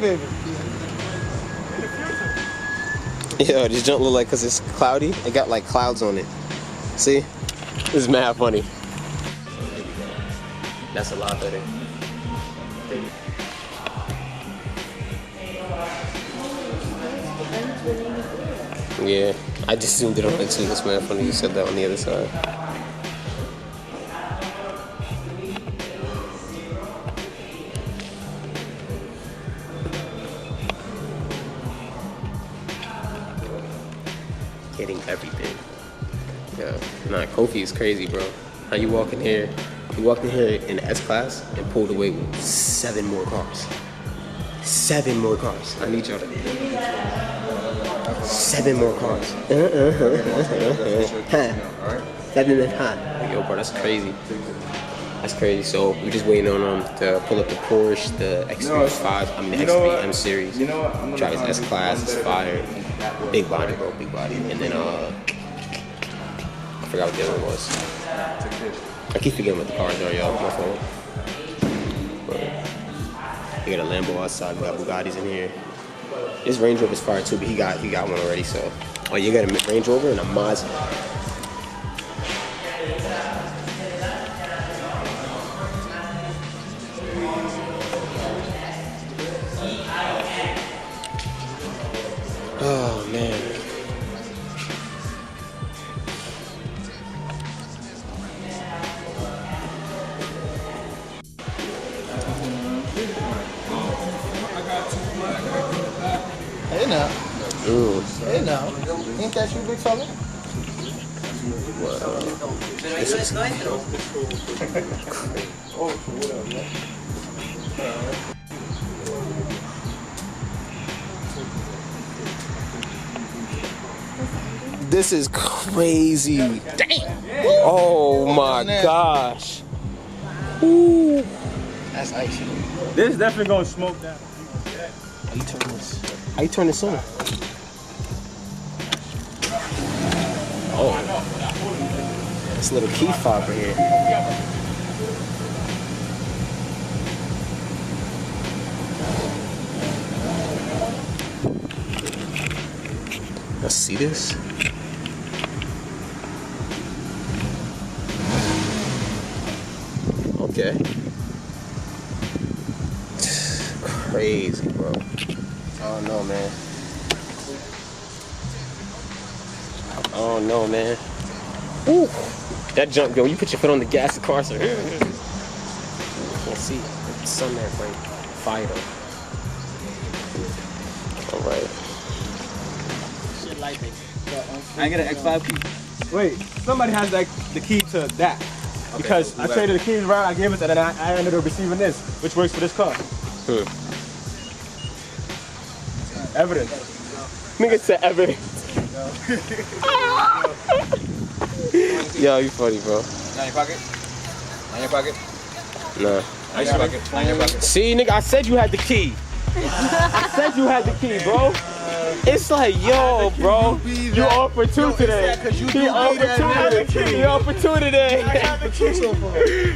baby. Yo, this junk look like, cause it's cloudy, it got like clouds on it. See? This is mad funny. That's a lot better. Yeah, I just zoomed it on it too. That's mad funny you said that on the other side. Getting everything. Yeah, nah, Kofi is crazy, bro. How you walk in here? You walked in here in S-Class and pulled away with 7 more cars. 7 more cars. I need y'all to 7 more cars. 7 and hot. Yo, bro, that's crazy. That's crazy. So we're just waiting on to pull up the Porsche, the X5. I mean the XP M series. Try his S-Class. It's fire. Big body, bro. Big body. And then I forgot what the other one was. I keep forgetting what the cars are, y'all. My phone. But we got a Lambo outside. We got Bugattis in here. This Range Rover is fire too, but he got one already. So, oh, you got a Range Rover and a Mazda. Oh man. Hey now. Ooh. Hey now. Ain't that you, big fella? This is crazy. Damn. Oh my gosh. Ooh. That's icy. This is definitely gonna smoke down. How you turn this? How you turn this on? Oh. This little key fob right here. Let's see this. Okay. Crazy, bro. I don't know, man. I don't know, man. Ooh. That jump, yo, you put your foot on the gas, the car starts. Can't see the sun there, like fire though. All right. I get an X5 key. Wait, somebody has like the key to that. Because I traded the keys around, I gave it to them, and I ended up receiving this, which works for this car. Evidence. Nigga said evidence. Yo, you funny, bro. Not in your pocket? Not in your pocket? Nah. Not in your pocket? Not in your pocket? See, nigga, I said you had the key. I said you had the key, bro. It's like, yo, bro, you on for 2 today. He on for 2 today. He on for 2 today.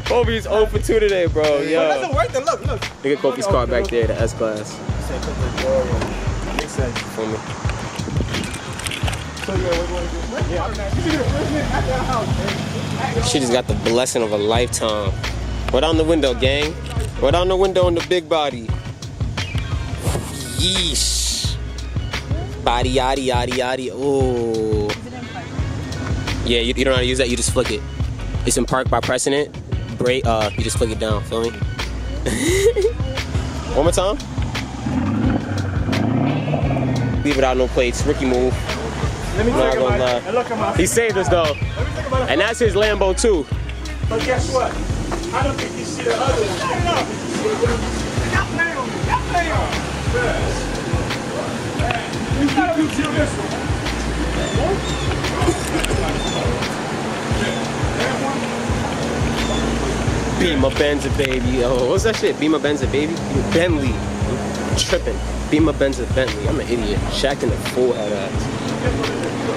Kofi's 0 for 2 today, bro. Yo. It doesn't work, then look. Look at Kofi's car back there, the S-Class. Makes sense. For me. She just got the blessing of a lifetime. Roll down the window, gang. Roll down the window on the big body. Yeesh. Body, yaddy, yaddy, yaddy. Oh. Yeah, you don't know how to use that. You just flick it. It's in park by pressing it. Brake. You just flick it down. Feel me? One more time. Leave without no plates. Rookie move. Let me Not gonna lie. look at my. He saved us though. And that's his Lambo too. But guess what? I don't think you see the other one. Y'all play on me. Y'all play on me. You gotta do this one. Beamer Benza, baby. Oh, what's that shit? Beamer Benza, baby. Bentley. I'm tripping. Beamer Benza, Bentley. I'm an idiot. Shaq in the full head ass.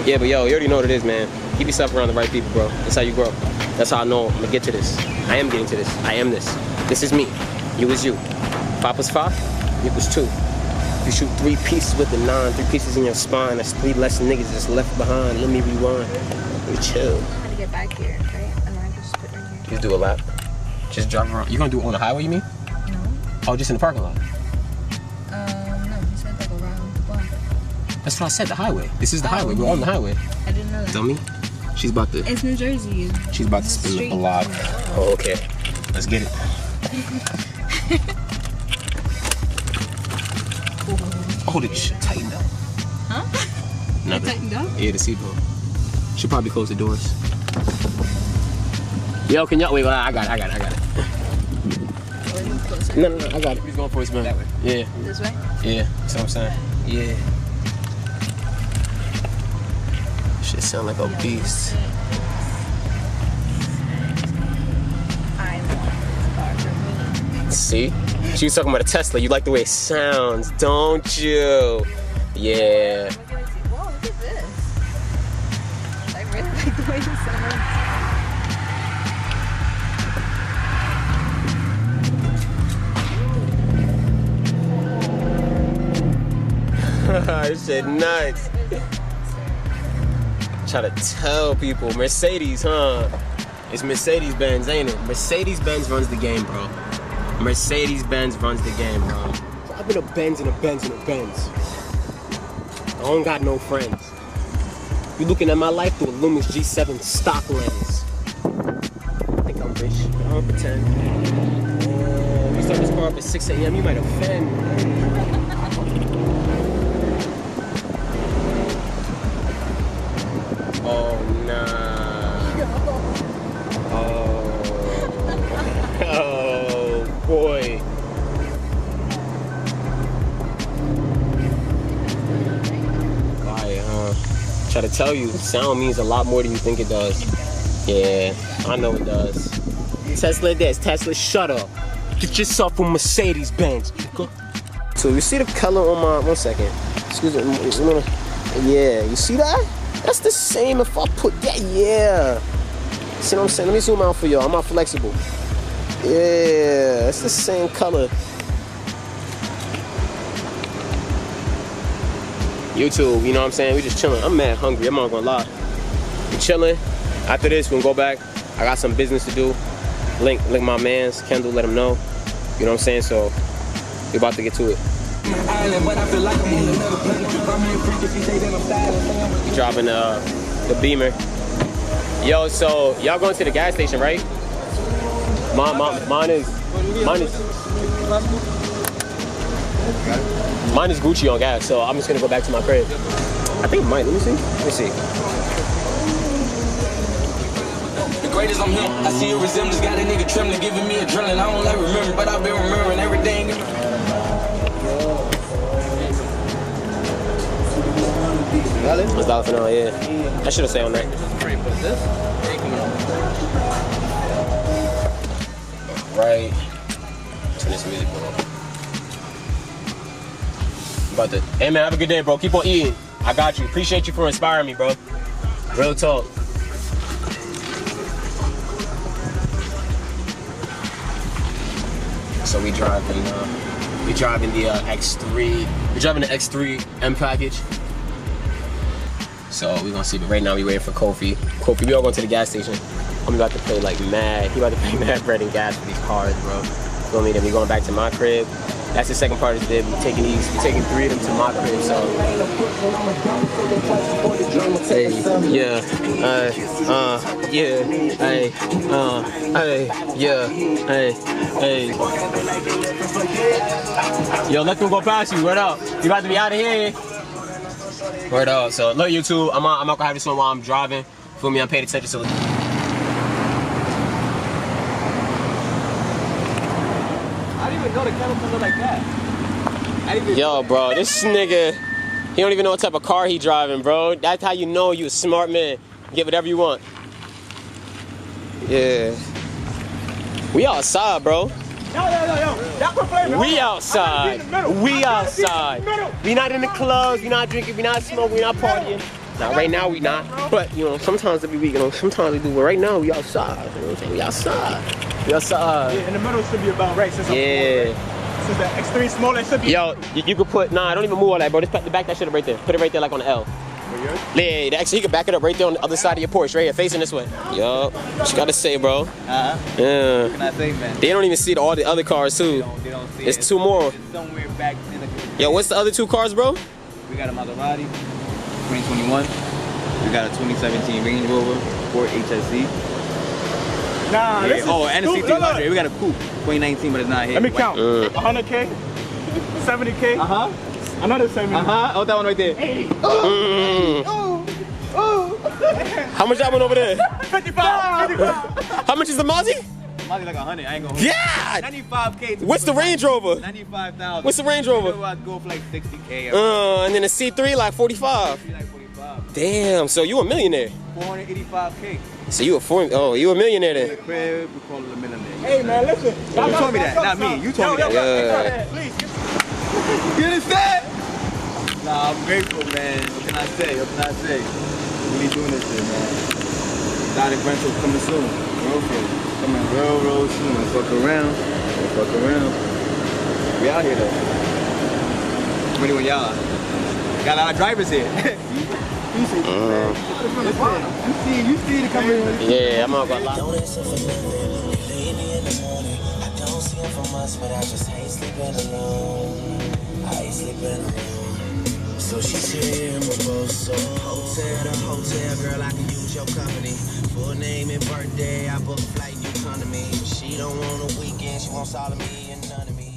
Yeah, but yo, you already know what it is, man. Keep yourself around the right people, bro. That's how you grow. That's how I know I'm gonna get to this. I am getting to this. I am this. This is me. You is you. 5 + 5 = 2. If you shoot 3 pieces with the 9, 3 pieces in your spine, that's 3 less niggas that's left behind. Let me rewind. Let me chill. How to get back here, right? And I just put right here. Just do a lap. Just drive around. You gonna do it on the highway, you mean? No. Oh, just in the parking lot? No, he said like around the block. That's what I said, the highway. This is the highway. We're on the highway. I didn't know that. Dummy. She's about to... It's New Jersey. She's about to spin the block. Oh, okay. Let's get it. Oh, this shit tightened up. Huh? Nothing. It tightened up? Yeah, the seatbelt. Should probably close the doors. Yo, can y'all... Wait, I got it. No, I got it. He's going for his man. That way? Yeah. This way? Yeah, that's what I'm saying. Yeah. Shit sound like a beast. See? She was talking about a Tesla. You like the way it sounds, don't you? Yeah. Whoa, look at this. I really like the way it sounds. This shit nuts. Try to tell people, Mercedes, huh? It's Mercedes-Benz, ain't it? Mercedes-Benz runs the game, bro. Mercedes-Benz runs the game, bro. I've been a Benz and a Benz and a Benz. I don't got no friends. You looking at my life through a Loomis G7 stock lens. I think I'm rich, but I don't pretend. We start this car up at 6 a.m., you might offend. Oh, nah. Oh, boy. Try to tell you, sound means a lot more than you think it does. Yeah, I know it does. Tesla this, Tesla shut up. Get yourself a Mercedes-Benz. So you see the color on my, 1 second. Excuse me, yeah, you see that? That's the same if I put that, yeah. See what I'm saying? Let me zoom out for y'all, I'm not flexible. Yeah, it's the same color. YouTube, you know what I'm saying? We just chilling. I'm mad hungry, I'm not gonna lie. We chilling. After this, we're gonna go back. I got some business to do. Link my mans, Kendall, let him know. You know what I'm saying? So, we're about to get to it. We driving the Beamer. Yo, so y'all going to the gas station, right? Mine is Gucci on gas, so I'm just gonna go back to my crib. I think it might. Let me see. The greatest I'm here. I see a resemblance. Got a nigga trembling, giving me adrenaline. I don't like remember, but I've been remembering everything. It's $1 for now, yeah. I should have said on that. Right. Turn this music on. About to, hey man, have a good day, bro. Keep on eating. I got you. Appreciate you for inspiring me, bro. Real talk. So we driving the X3. We're driving the X3 M package. So we're gonna see, but right now we waiting for Kofi. Kofi, we all going to the gas station. I'm about to pay like mad. He about to pay mad bread and gas for these cars, bro. Feel me? Then we going back to my crib. That's the second part of the day. We're taking 3 of them to my crib, so. Hey, yeah, yeah, hey, yeah, hey. Yo, let them go past you, word up. You about to be out of here. Word up, so look YouTube, I'm not gonna have this on while I'm driving. Feel me, I'm paying attention to Know the chemical look like that. Yo, bro, this nigga, he don't even know what type of car he driving, bro. That's how you know you a smart man. Get whatever you want. Yeah. We outside, bro. Yo. We outside. We outside. We not in the clubs. We not drinking. We not smoking. We not partying. Now, right now we not. But you know, sometimes every week, you know, sometimes we do. But right now we outside. You know what I'm saying? We outside. We outside. Yeah, in the middle should be about right. Since yeah. Since the X3 is small, it should be. Yo, you could put, nah, don't even move all that, bro. Just put the back that shit up right there. Put it right there like on the L. Yeah, actually, you can back it up right there on the other side of your Porsche, right here, facing this way. Yo, what you gotta say, bro? Yeah. What can I say, man? They don't even see all the other cars, too. They don't see it's 2 more. It's somewhere back in the... Yo, what's the other 2 cars, bro? We got a Maserati, 2021. We got a 2017 Range Rover, Ford HSC. Nah, this is and a C300. We got a coupe, 2019, but it's not here. Let me count. 100K, 70K. Another 70. Oh, that one right there. 80. How much that one over there? 55. How much is the Mazzy? Mazzy like 100. I ain't gonna. Yeah. 95K. What's the Range Rover? 95,000. What's the Range Rover? I'd go for like 60K. And then a C3 like 45. Damn. So you a millionaire? 485K. So you a you a millionaire then? We call it a millionaire. Hey man, listen. You told me that, not me. You told me that. Yeah. Please. You understand? Nah, I'm grateful, man. What can I say? Really doing this shit, man. Exotic rental coming soon. Coming real soon. Fuck around. We out here though. Ready when y'all. Got a lot of drivers here. You see the camera. Yeah, I'm not gonna lie. Don't answer for nothing. Leave me in the morning. I don't see him for months, but I just hate sleeping alone. I hate sleeping alone. So she's here in my boat. So hotel to hotel, girl, I can use your company. Full name and birthday, I book flight, you come to me. She don't want a weekend, she wants all of me and none of me.